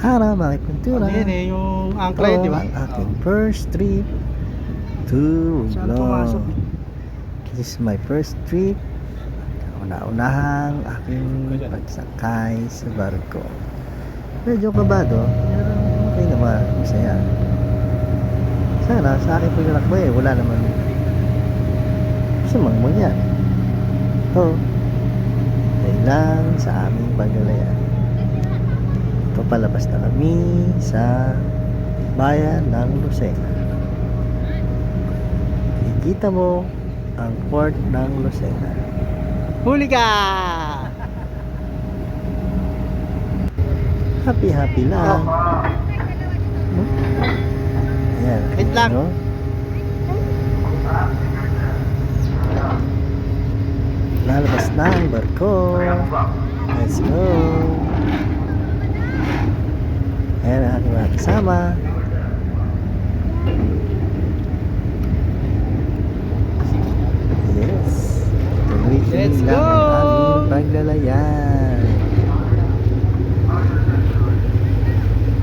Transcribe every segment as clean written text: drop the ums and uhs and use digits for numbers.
araw mga puntura. Ano yun eh, yung angkle, di ba? Ang aking first trip to Saan Romblon. pumasok? This is my first trip. Una-unahang aking pagsakay sa barko. Medyo kabado, pero okay naman, masaya. Sana sa aking paglalakbay wala naman masamang mangyari. Ito, dahil lang sa aming paglalaya. Papalabas na kami sa bayan ng Lucena. Nakikita mo ang port ng Lucena. Huli ka! Happy lang. Ayan. Wait lang. No? Lalabas na ang barko. Let's go. Ayan ang aking mga kasama. Yes. Let's Tuloy-tuloy lang go! ang aming paglalayan.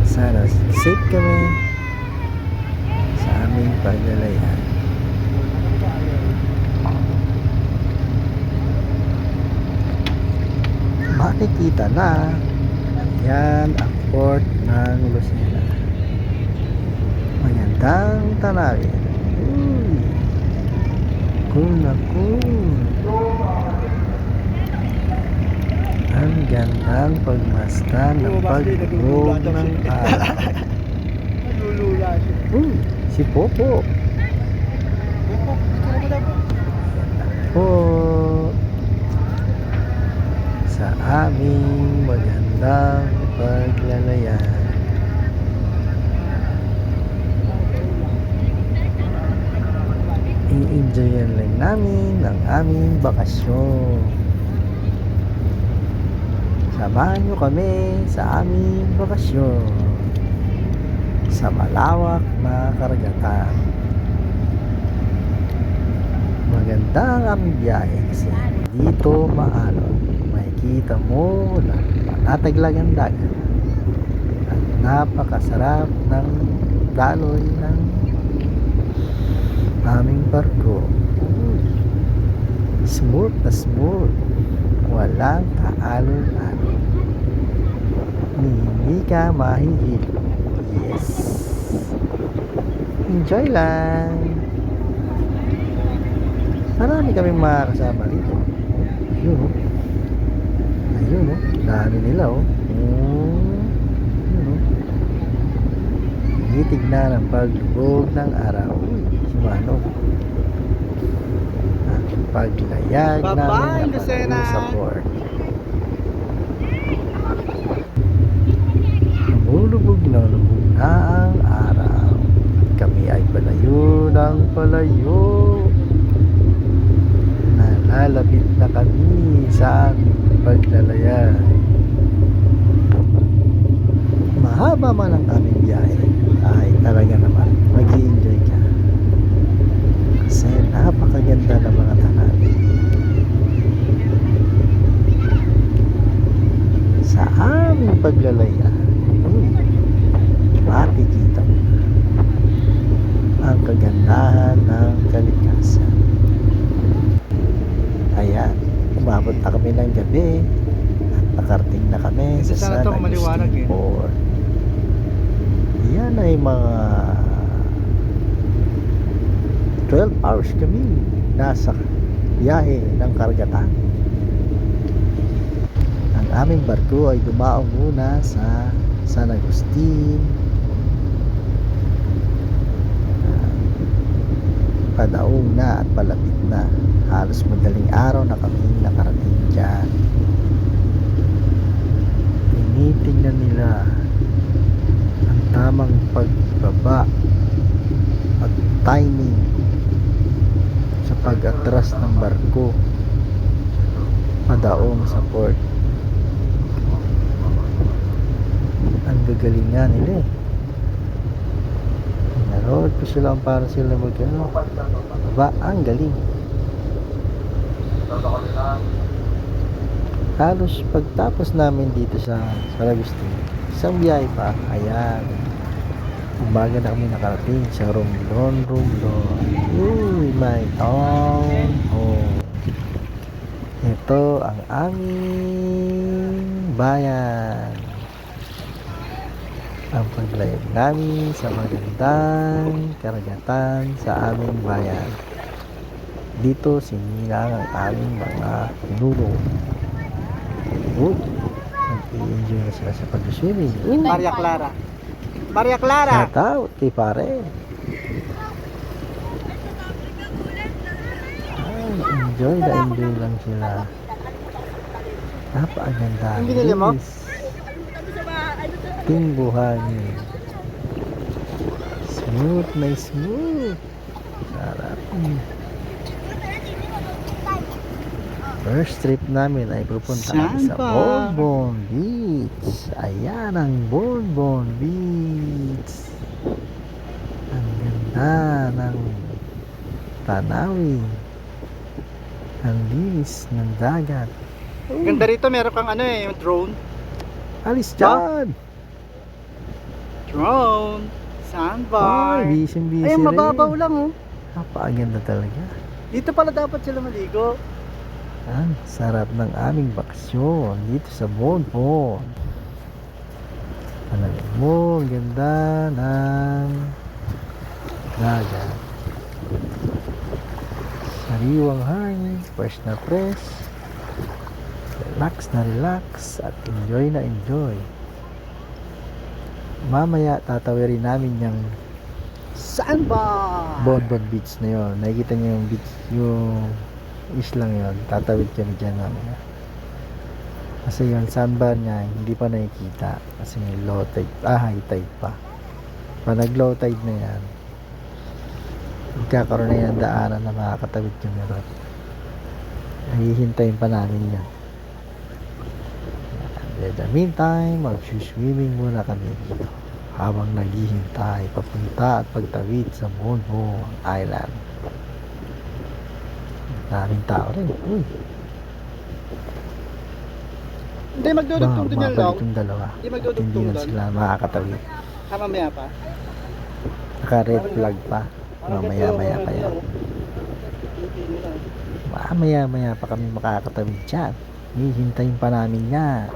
Sana safe kami sa aming paglalayan. Makikita na yan ang port ng Lucena. Magandang tanawin. Uy, cool na cool. Ang gandang pagmasdan ng paglubog ng araw. Nalulula siya. Si Popo. Po sa aming magandang paglalayan. I-enjoyan lang namin ang aming bakasyon. Samahan nyo kami sa aming bakasyon sa malawak na karagatan. Maganda ang aming biyahe kasi dito maalon. Makikita mo na panataglagan dagat at napakasarap ng daloy ng aming barko. Smooth na smooth, walang kaalon-alon, hindi ka mahihilo. Yes, enjoy lang. Marami kaming mga kasama dito. Ayun o, ayun o, dami nila o. Ayun o, tinitignan ang paglubog ng araw. Si Mano, ang paglayag Bye-bye, namin na Lucena! palayo sa port. Lumulubog na lubog na ang araw. Kami ay palayo ng palayo. Nalalapit na kami sa aming paglalaya. Mahaba man ang aming biyahe, ay talaga naman mag-i-enjoy ka kasi napakaganda ng mga tanawin sa aming paglalaya. Makikita mo ang kagandahan ng kalikasan. Ayan, umabot na kami ng gabi at nakarating na kami sa San Agustin Port. Yan ay mga 12 hours kami nasa biyahe ng karagatan. Ang aming barko ay dumaong muna sa San Agustin. Padaong na at palapit na. Halos madaling araw na kami nakarating dyan. Tinitingnan nila ang tamang pagbaba at timing sa pag-atras ng barko padaong sa port. Ang gagalingan nila eh. Narood ko sila para sila mag-ano. Aba, ang galing. Halos pagtapos namin dito sa San Agustin, isang biyahe pa. Ayan. Umaga na kami nakarating sa Romblon. Uy, my town home. Ito ang aming bayan. Ang paglayag namin sa magandang karagatan sa aming bayan. Dito sinilang ang aming mga pinuno. Uy, nag-i-enjoy na sila sa pag-swimming. Maria Clara. Maria Clara! Shout out kay pare. Ay, enjoy lang sila. Napakaganda. Ang binili mo? Tingbuhangin. Smooth na smooth. Sarap. First trip namin ay pupunta kami sa Saan ba? Bonbon Beach. Ayan ang Bonbon Beach. Ang ganda ng tanawin. Ang linis ng dagat. Ganda rito, meron kang ano eh, yung drone. Alis dyan! Drone. Sandbar. Ay, busy Ay, mababaw lang oh. Napakaganda talaga. Dito pala dapat sila maligo. Ang sarap ng aming bakasyon dito sa Bonbon. Alam mo, ang ganda ng dagat. Sariwang hangin, fresh na fresh. Relax na relax at enjoy na enjoy. Mamaya tatawirin namin yung Sandbar. Bonbon Beach na yun. Nakikita niyo yung beach, yung islang yun. Tatawid kami dyan mamaya. Kasi yung sandbar niya hindi pa nakikita. Kasi may low tide, high tide pa. Pag nag low tide na yan, magkakaroon na yan ng daanan na makakatawid yung meron. Hihintayin pa namin yan. In the meantime, mag-swimming muna kami dito habang naghihintay papunta at pagtawid sa Bonbon Island. Daming tao rin. Uy, Hindi magdudugtong din yan lang. yung dalawa. Hindi At magdudugtong hindi na doon. sila makakatawid. Mamaya pa. Naka-red flag pa. Mamaya-maya pa yan. Mamaya-maya pa kami makakatawid dyan. Hihintayin pa namin yan.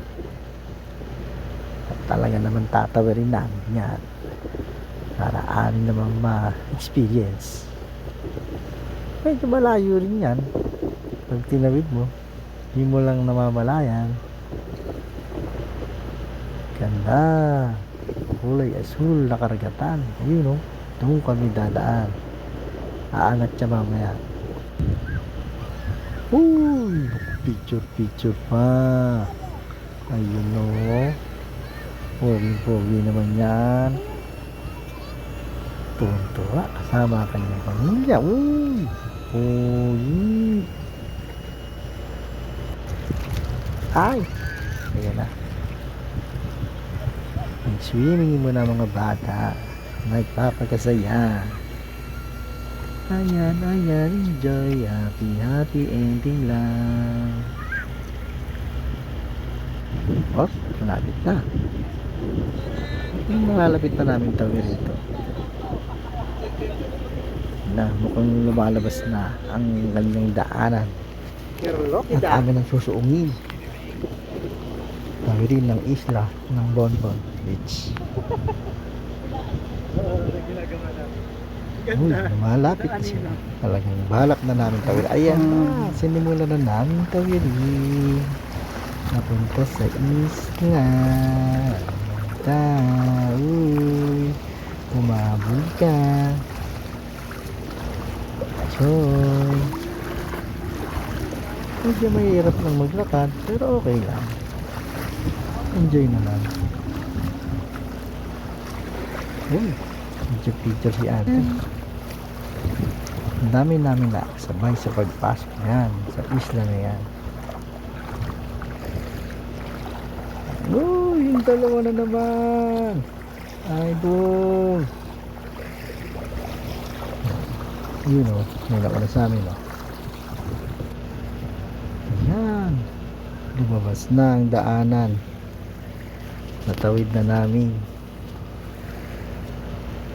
At talaga naman tatawirin namin yan. Para amin naman ma-experience. Medyo malayo rin yan. Pag tinawid mo, hindi mo lang namamalayan. Ganda. Kulay asul na karagatan. Ayun o. Doon kami dadaan. Aangat siya mamaya. Uy! Picture pa. Ayun o. Pogi naman yan. Tuwa kasama ang kanyang pamilya. Uy! Pogi! Ay! Ayan na. Swimming mo na mga bata. Nagpapakasaya. Ayan, enjoy. Happy ending lang. Oh, malapit na. Malalapit na namin tawid rito. Na, mukhang lumalabas na ang kanyang daanan. At amin ang susuungin. Tawirin ng isla ng Bonbon Beach. Uy, lumalapit na sila. Talagang balak na namin tawid. Ayan na, sinimula na namin tawirin. Napunta sa isla. Uy, umabol ka. Choy. Medyo mahirap lang maglakad, pero okay lang. Enjoy naman. Uy, picture si ate. Ang dami namin nakasabay sa pagpasok yan, sa isla na yan. Uy, yung dalawa na naman. Idol. Yun o, nila ko na sa amin o. Ayan. Lumabas na ang daanan. natawid na namin.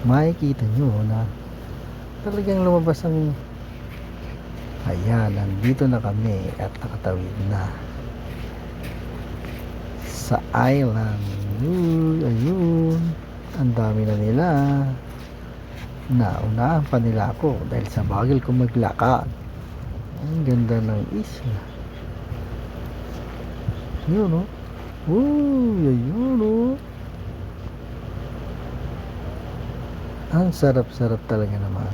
Makikita nyo na talagang lumabas ang ayan, nandito na kami at nakatawid na sa island. Ayun, ang dami na nila. Naunahan pa nila ako dahil sa bagal ko maglakad. Ang ganda ng isla. Yun, oh. Ayun, oh. Ang sarap-sarap talaga naman.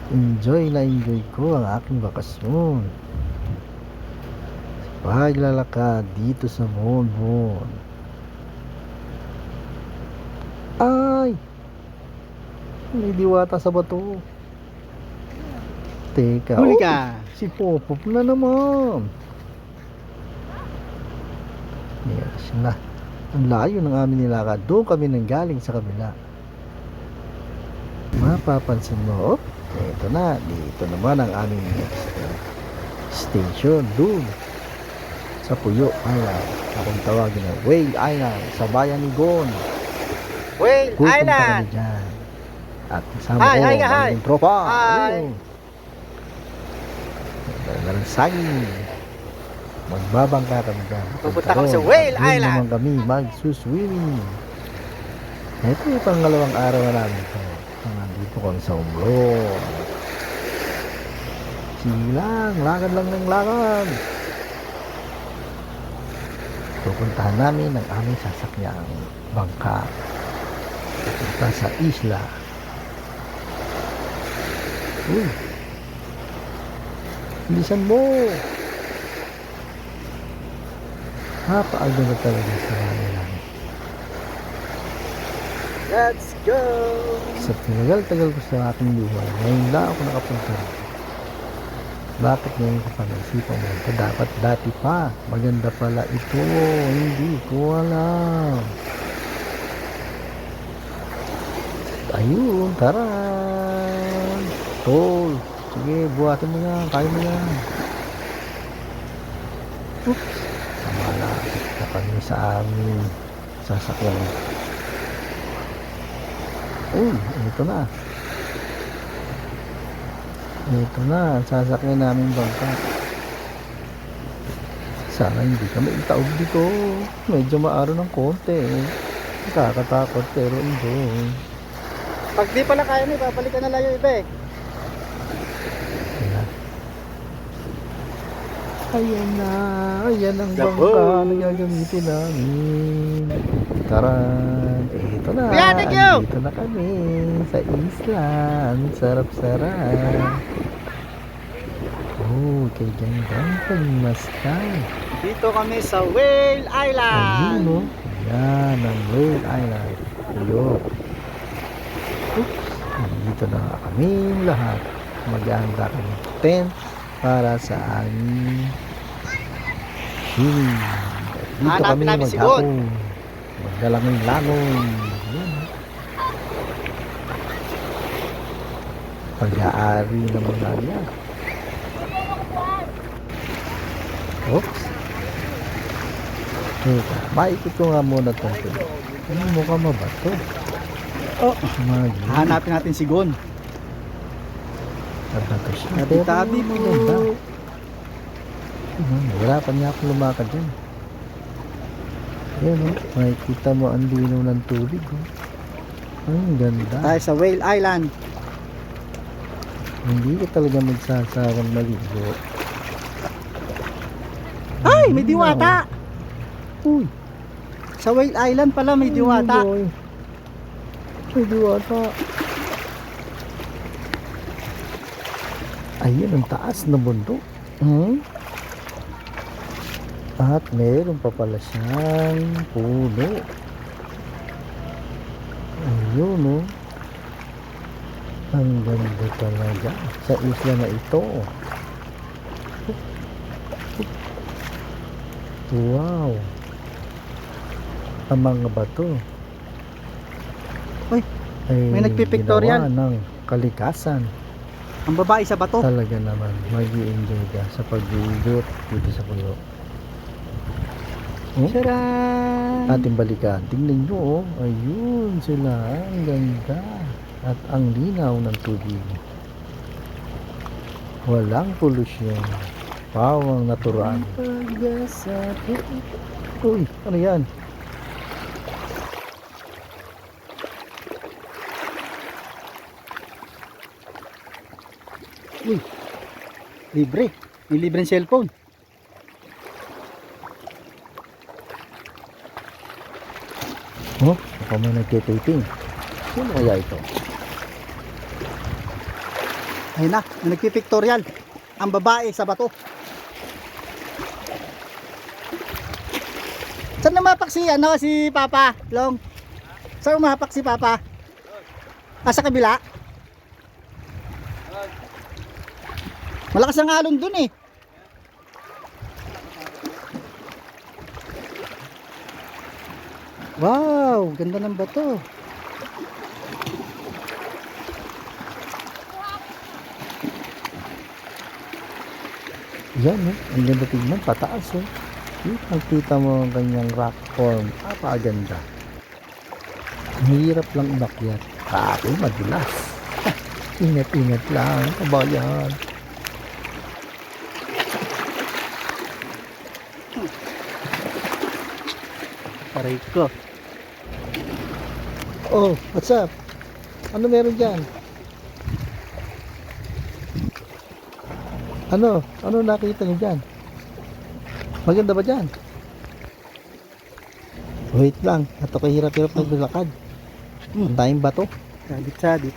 Enjoy na enjoy ko ang aking bakasyon. Paglalakad dito sa Monmon. Ay! May diwata sa bato. Teka. Huli Oh, ka. si Popop na naman. Yes na. Ang layo ng aming nilakad. Doon kami nanggaling sa kabila. Mapapansin mo, oh, ito na. Dito naman ang aming next station. Doon sa Puyo Island. Akong tawagin na Whale Island sa bayan ni Gon. Whale Pupunta Island. kami dyan. At kasama Hi, ko, hi, hi. maraming tropa. Hi. Ayun. Ganda ng saging. Magbabangka kami dyan. Pupunta kami sa Doon, Whale at doon Island. naman kami magsuswimming. Ito yung pangalawang araw na namin ito. Nandito kami sa Umlong. Silang, lakad lang ng lakad. Pupuntahan namin ang aming sasakyang bangka. Pupunta sa isla. Uy! Bilisan mo! Napaaga na talaga sa namin. Let's go. Sa tinagal-tagal ko sa aking buhay, ngayon lang ako nakapunta rin. Bakit ngayon ko pag-isipan mo? Dapat dati pa. Maganda pala ito. Hindi ko alam. Ayun, tara. Tol. Sige, buhatin mo yan. Kaya mo yan. Oops. Tama na. Na kami sa aming sasakyan. Uy, ito na. Ito na, sasakyan namin bangka. Sana hindi kami itaog dito. Medyo maaro ng konti. Nakakatakot pero enjoy. Pag di pala kaya mo, babalikan na lang yung iba eh. Ayan. Ayan na. Ayan ang Dabo. bangka na gagamitin namin. Tara. Ito na. Yeah, thank you. Dito na kami sa isla. Ang sarap-sarap. Oh, kay gandang pagmasdan. Dito kami sa Whale Ayun, Island. no? Yan, ang Whale Island. Ayun. Oops. Dito na nga kami lahat. Mag-aanda kami ng tent para sa aming swimming. Dito Hanapin kami namin si maghapon. Magdalangoy-langoy. Ayun. Pag-aari ng mga yan. Oops. Teka, maikot ko nga muna itong tuloy. Ano mukha mabato? Oh, Magi. hanapin natin si Gon. Mabato siya. Tabi-tabi mo. Ganda. Wala pa niya akong lumakad dyan. Ayan o, makikita mo ang linaw ng tubig o. Ang ganda. Tayo sa Whale Island. Hindi ka talaga magsasawang maligo. Ay, may diwata. Uy, Sa Whale Island pala may diwata. boy. May diwata. Ayun ang taas na bundok. At meron pa pala siyang puno. Ayun oh. Ang ganda talaga sa isla na ito. Wow. Ang mga bato Uy, ay may nagpipictorial. ginawa ng kalikasan. Ang babae sa bato. Talaga naman mag-i-enjoy ka sa pag-iikot dito sa puno. Oh? Charan! Ating balikan. Tingnan nyo, oh. Ayun sila. Ang ganda. At ang linaw ng tubig. Walang polusyon. Pawang natural. Uy, ano yan? Uy, libre. May libreng cellphone. Oh, baka may nagtitaping. Sino kaya ito? Ayun na, may nagpipictorial. Ang babae sa bato. Saan umapak si, si Papa, Long? Saan umapak si Papa? Ah, sa kabila? Malakas ang alon dun eh. Wow, ganda ng bato. Yan, oh. Ang ganda tignan. Pataas, oh. Nakita mo ang kanyang rock form. Napakaganda. Mahirap lang umakyat. Kapo, madulas. Ingat-ingat lang, kabayan. Aray ko. Oh, what's up? Ano meron dyan? Ano? Ano nakita niyo dyan? Maganda ba dyan? Wait lang. At ako hirap-hirap naglalakad. Ang tayong bato. Sabit-sabit.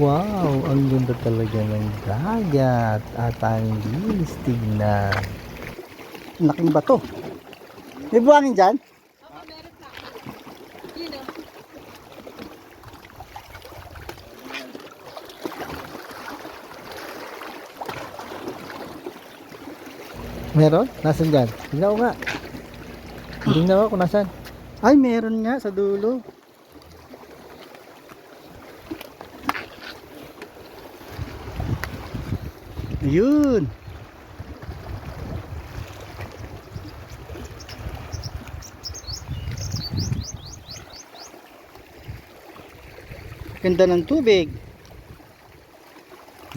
Wow! Ang ganda talaga ng dagat. At ang linis tignan. Ang laking bato. May buhangin dyan? Meron? Nasaan dyan? Tingnan ko nga. Tingnan ko kung nasaan. Ay, meron nga sa dulo. Ayun. Ganda ng tubig.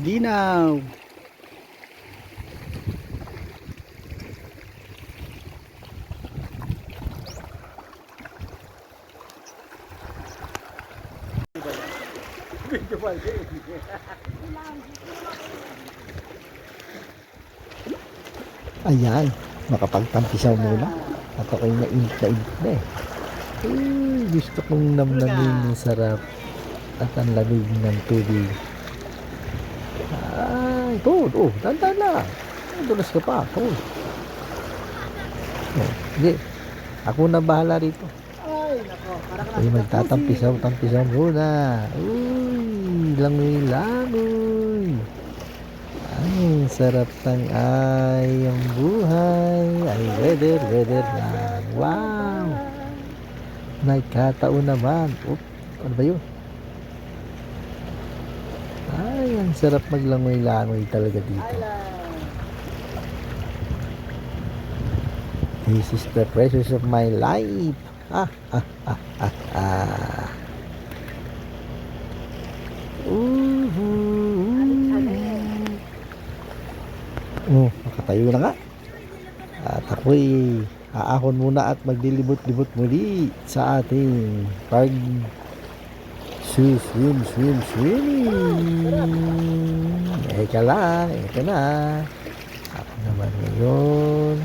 Linaw. Ayan. Makapagtampisaw muna. At ako'y nainit na eh. Gusto kong namnamin yung sarap. At ang lamig ng tubig. Ay, Tol. Oh, tanda na. Dulas ka pa, Tol. Oh, sige. Ako na bahala rito. Ay, nako. Ay, magtatampisaw muna. Uy, langoy-langoy. Ay, sarap ng ay ang buhay. Ay, weather lang. Wow. Nagkataon naman. Oop, ano ba yun? Ay, ang sarap maglangoy-langoy talaga dito. This is the precious of my life. Ah. Oh, nakatayo na nga. At ako'y aahon muna at maglilibot-libot muli sa ating swimming. Eka lang, eka na. Ako naman ngayon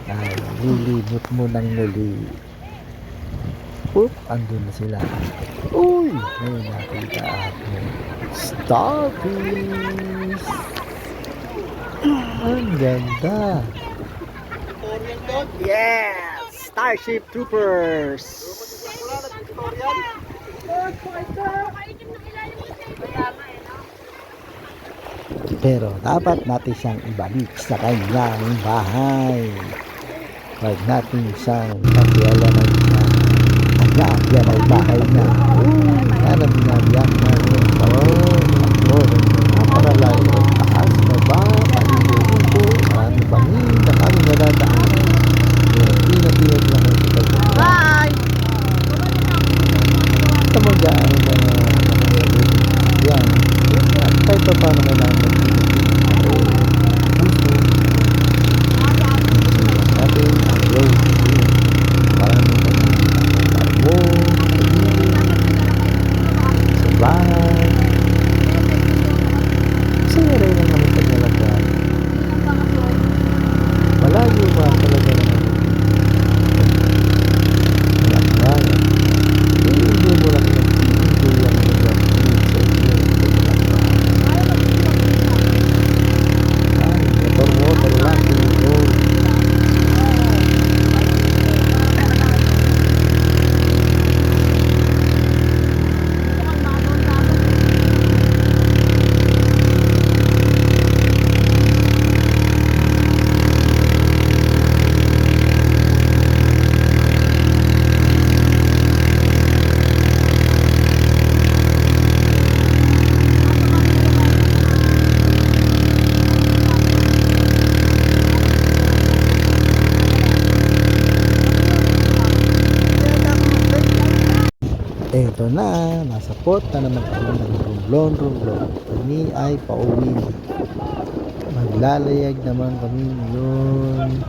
ay lilibot mo ng muli. Oop, andun na sila. Uy, may nakita ako. Starfish! Ang ganda. Yes! Starship Troopers! Pero dapat natin siyang ibalik sa kanyang bahay. Huwag natin siyang pakialaman siya. Yan ay bahay niya. Yan ang binabiyak natin. Napakalayo. Taas na ba? Paliligo. Marami bangin. Ito na, nasa port na naman kami ng rumblon. Kami ay pauwi na. Maglalayag naman kami ngayon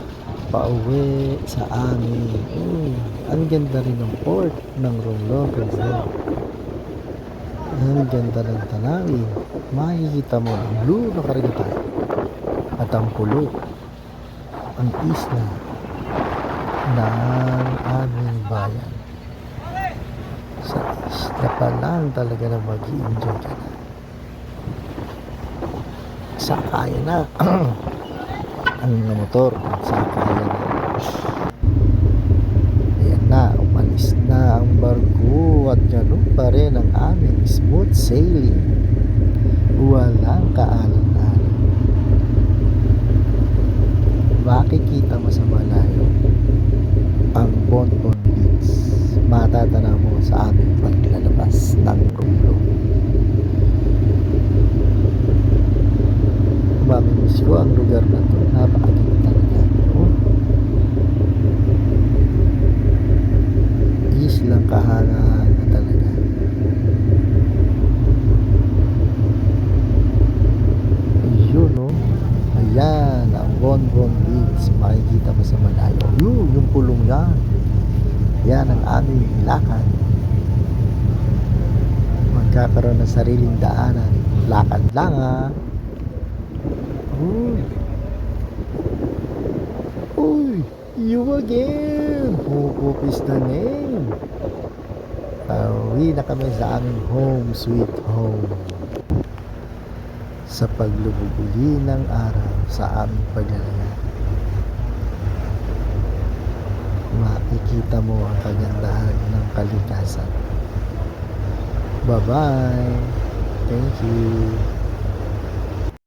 pauwi sa amin. Ang ganda rin ng port ng Romblon. Ang ganda ng tanawin. Makikita mo ang blue na karagatan at ang pulo, ang isla ng aming bayan. Sa isla pa lang talaga na mag-i-enjoy ka na. Sakayan na ang motor, sakayan na. Ayan na, umalis na ang barko at ganoon pa rin ang aming smooth sailing. Walang kaalan-alan. Makikita mo sa malayo ang Bonbon Beach. Matatanaw mo sa aming paglalabas ng Romblon. Mamimiss ko ang lugar na to. Napakaganda talaga. Islang kahanga-hanga talaga. Yun, no? Ayan, ang Bonbon Beach. Makikita mo sa malayo. Yung pulong yan. Yan ang aming lakad. Magkakaroon ng sariling daanan. Lakad lang, ha? Uy, you again. Hope is the name. Pauwi na kami sa aming home sweet home. Sa paglubog uli ng araw sa aming paglalaya. Makikita mo ang kagandahan ng kalikasan. Bye-bye. Thank you.